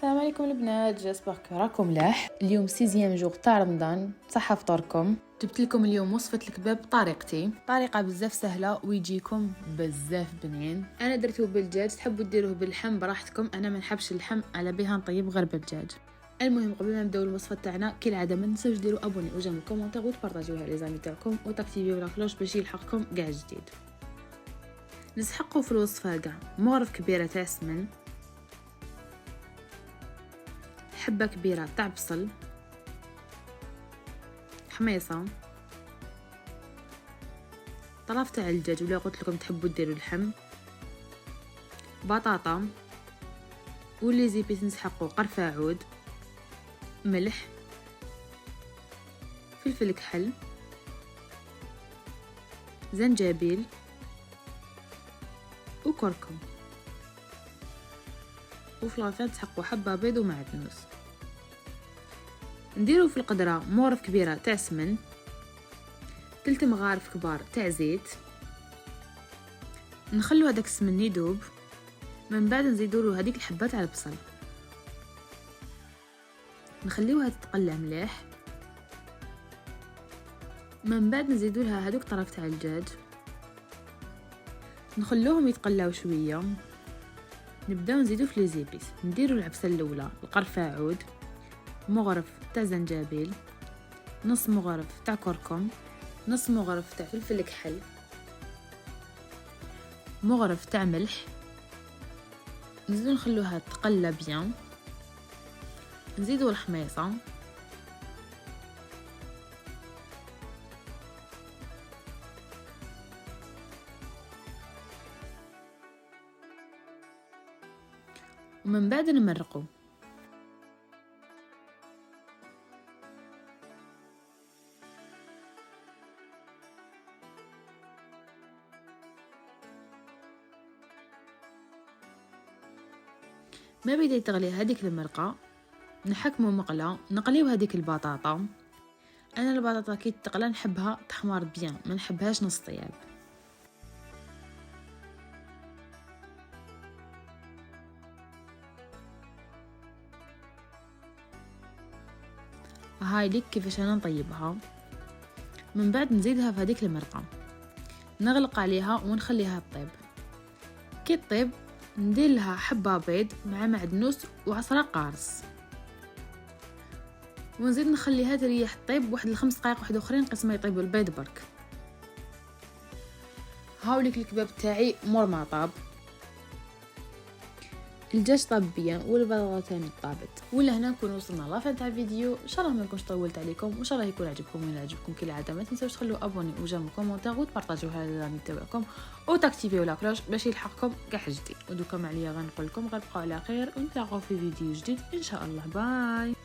السلام عليكم البنات، جاسبر راكم ملاح. اليوم 6 جوغ تاع رمضان، صحه فطوركم. جبت لكم اليوم وصفه الكباب بطريقتي، طريقه بزاف سهله ويجيكم بزاف بنين. انا درتوه بالدجاج، تحبوا ديروه باللحم براحتكم، انا ما نحبش اللحم، على بها نطيب غير بالدجاج. المهم قبل ما نبداو الوصفه تاعنا كالعاده ما تنساوش ديروا ابوني وجيمو كومونتير وتبارطاجيوها لي زامي تاعكم وتاكتيفيو لا كلوش باش يلحقكم كاع جديد. نسحقوا في الوصفه كاع مغرف كبيره تاع السمن، حبة كبيرة تاع بصل، حميصة، طرف تاع الدجاج ولا قلت لكم تحبوا ديروا اللحم، بطاطا، واللي زيبيس نسحقوا قرفة عود، ملح، فلفل كحل، زنجبيل وكركم، وفي الغرفة نسحقوا حبة بيض ومعدنوس. نديرو في القدرة مغرف كبيرة تاع سمن، 3 مغارف كبار تاع زيت، نخلو هداك السمن يدوب، من بعد نزيدولو هذيك الحبات تاع البصل، نخليوها تتقلى مليح، من بعد نزيدولها هذوك طرف تاع الدجاج، نخلوهم يتقلاو شويه، نبداو نزيدو في لي زيبيس. نديرو العبسه الاولى القرفه عود، مغرف تاع زنجبيل، نص مغرف تاع كركم، نص مغرف تاع فلفل كحل، مغرف تاع ملح، نزيدو نخلوها تقلى بيان، نزيدو الحميصه، ومن بعد نمرقو. ما بدي تغلي هذيك المرقه نحكمو مقله، نقليو هذيك البطاطا. انا البطاطا كي تقلى نحبها تحمر بيان، ما نحبهاش نص طياب. هاي ليك كيفاش انا نطيبها. من بعد نزيدها في هذيك المرقه، نغلق عليها ونخليها تطيب. كي تطيب ندير لها حبه بيض مع معدنوس وعصره قارص، ونزيد نخليها تريح طيب واحد 5 دقائق واحد اخرين قسم ما يطيبوا البيض برك. هاوليك الكباب تاعي مور ما طاب، الدجاج طاب بيان والبطاطا تاني طابت. ولا هنا نكون وصلنا لافين تاع الفيديو. ان شاء الله ما نكونش طولت عليكم، وان شاء الله يكون عجبكم. ولا عجبكم كالعاده ما تنساوش تخلوا ابوني وجيمو كومونتير وتبارطاجيوها للامي تاعكم وتاكتيفيو لا كلوش باش يلحقكم كاع جديد. ودوكا معليا غنقول لكم غنبقاو على خير ونتلاقاو في فيديو جديد ان شاء الله. باي.